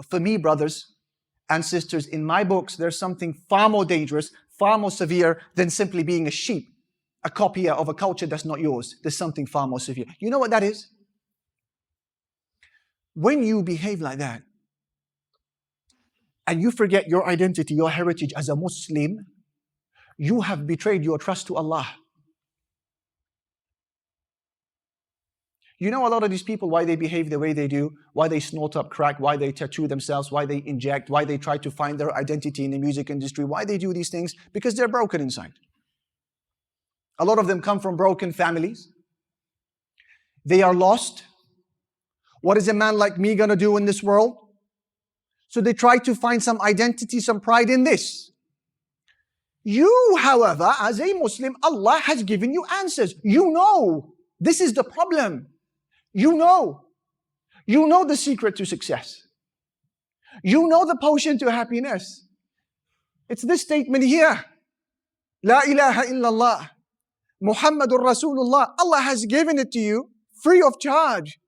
But for me, brothers and sisters, in my books, there's something far more dangerous, far more severe than simply being a sheep, a copier of a culture that's not yours. There's something far more severe. You know what that is? When you behave like that, and you forget your identity, your heritage as a Muslim, you have betrayed your trust to Allah. You know a lot of these people, why they behave the way they do, why they snort up crack, why they tattoo themselves, why they inject, why they try to find their identity in the music industry, why they do these things? Because they're broken inside. A lot of them come from broken families. They are lost. What is a man like me gonna do in this world? So they try to find some identity, some pride in this. You, however, as a Muslim, Allah has given you answers. You know, this is the problem. You know the secret to success. You know the potion to happiness. It's this statement here. La ilaha illallah. Muhammadur Rasulullah. Allah has given it to you free of charge.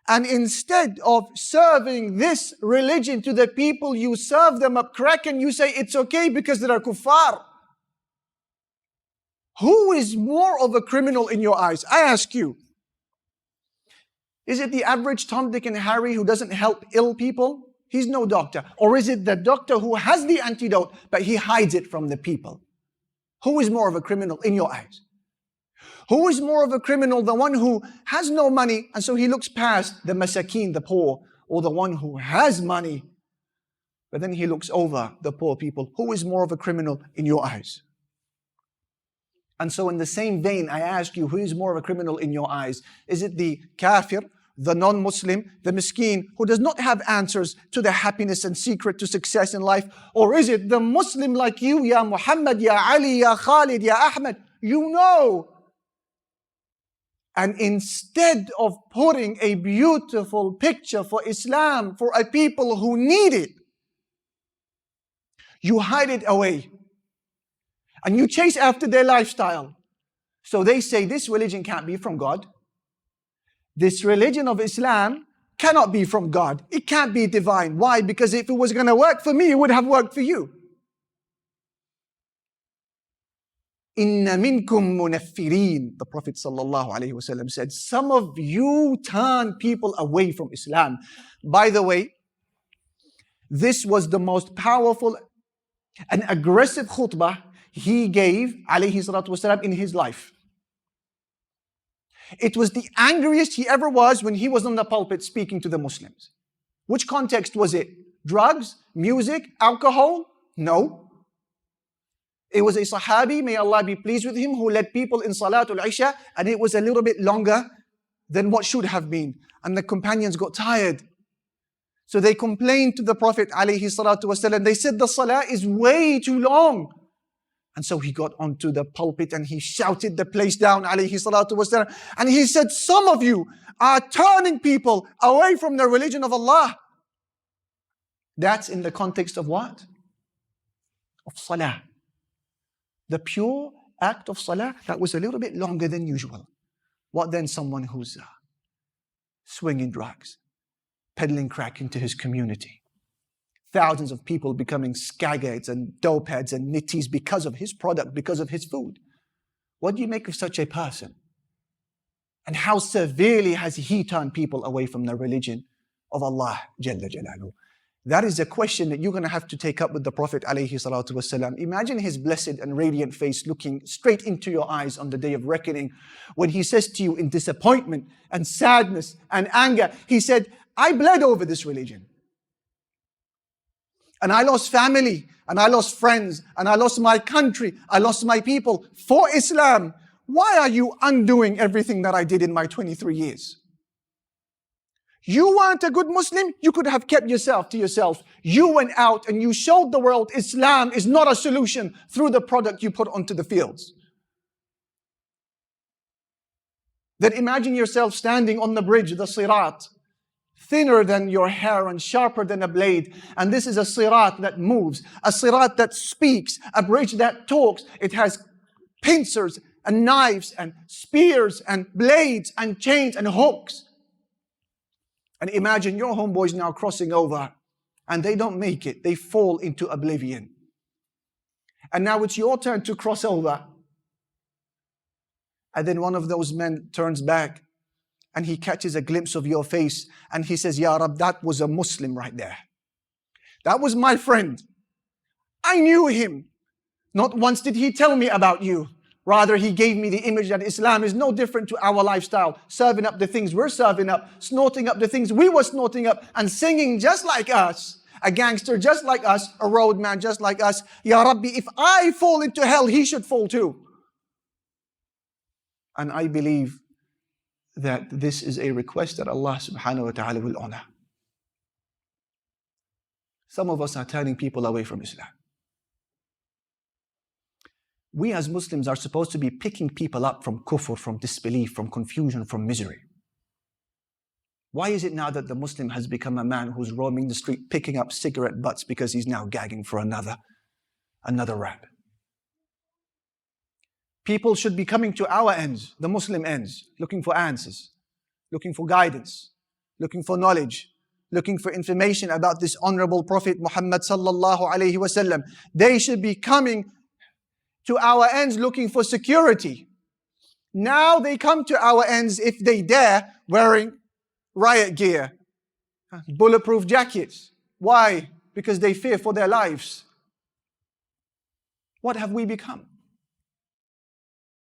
And instead of serving this religion to the people, you serve them up crack and you say it's okay because they are kuffar. Who is more of a criminal in your eyes? I ask you. Is it the average Tom, Dick and Harry who doesn't help ill people? He's no doctor. Or is it the doctor who has the antidote but he hides it from the people? Who is more of a criminal in your eyes? Who is more of a criminal, the one who has no money and so he looks past the masakeen, the poor, or the one who has money but then he looks over the poor people? Who is more of a criminal in your eyes? And so in the same vein, I ask you, who is more of a criminal in your eyes? Is it the kafir, the non-Muslim, the miskeen, who does not have answers to the happiness and secret to success in life? Or is it the Muslim like you, Ya Muhammad, Ya Ali, Ya Khalid, Ya Ahmed? You know. And instead of putting a beautiful picture for Islam, for a people who need it, you hide it away. And you chase after their lifestyle. So they say this religion can't be from God. This religion of Islam cannot be from God. It can't be divine. Why? Because if it was going to work for me, it would have worked for you. Inna minkum munaffirin. The Prophet ﷺ said, some of you turn people away from Islam. By the way, this was the most powerful and aggressive khutbah he gave, alayhi salatu wasalam, in his life. It was the angriest he ever was when he was on the pulpit speaking to the Muslims. Which context was it? Drugs? Music? Alcohol? No. It was a Sahabi, may Allah be pleased with him, who led people in Salatul Isha, and it was a little bit longer than what should have been. And the companions got tired. So they complained to the Prophet alayhi salatu wasalam. They said the salah is way too long. And so he got onto the pulpit and he shouted the place down, alayhi salatu wasalam. And he said, some of you are turning people away from the religion of Allah. That's in the context of what? Of salah. The pure act of salah, that was a little bit longer than usual. What then someone who's swinging drugs, peddling crack into his community? Thousands of people becoming skagheads and dopeheads and nitties because of his product, because of his food. What do you make of such a person? And how severely has he turned people away from the religion of Allah Jalla Jalaluhu? That is a question that you're going to have to take up with the Prophet alayhi salatu wasalam. Imagine his blessed and radiant face looking straight into your eyes on the day of reckoning when he says to you in disappointment and sadness and anger, he said, I bled over this religion. And I lost family, and I lost friends, and I lost my country, I lost my people for Islam. Why are you undoing everything that I did in my 23 years? You weren't a good Muslim, you could have kept yourself to yourself. You went out and you showed the world Islam is not a solution through the product you put onto the fields. Then imagine yourself standing on the bridge, the Sirat, thinner than your hair and sharper than a blade. And this is a sirat that moves, a sirat that speaks, a bridge that talks. It has pincers and knives and spears and blades and chains and hooks. And imagine your homeboys now crossing over and they don't make it. They fall into oblivion. And now it's your turn to cross over. And then one of those men turns back and he catches a glimpse of your face and he says, Ya Rab, that was a Muslim right there. That was my friend. I knew him. Not once did he tell me about you. Rather, he gave me the image that Islam is no different to our lifestyle. Serving up the things we're serving up, snorting up the things we were snorting up, and singing just like us. A gangster just like us, a roadman just like us. Ya Rabbi, if I fall into hell, he should fall too. And I believe that this is a request that Allah subhanahu wa ta'ala will honor. Some of us are turning people away from Islam. We as Muslims are supposed to be picking people up from kufr, from disbelief, from confusion, from misery. Why is it now that the Muslim has become a man who's roaming the street picking up cigarette butts because he's now gagging for another rap? People should be coming to our ends, the Muslim ends, looking for answers, looking for guidance, looking for knowledge, looking for information about this honorable Prophet Muhammad sallallahu alaihi wasallam. They should be coming to our ends looking for security. Now they come to our ends, if they dare, wearing riot gear, bulletproof jackets. Why? Because they fear for their lives. What have we become?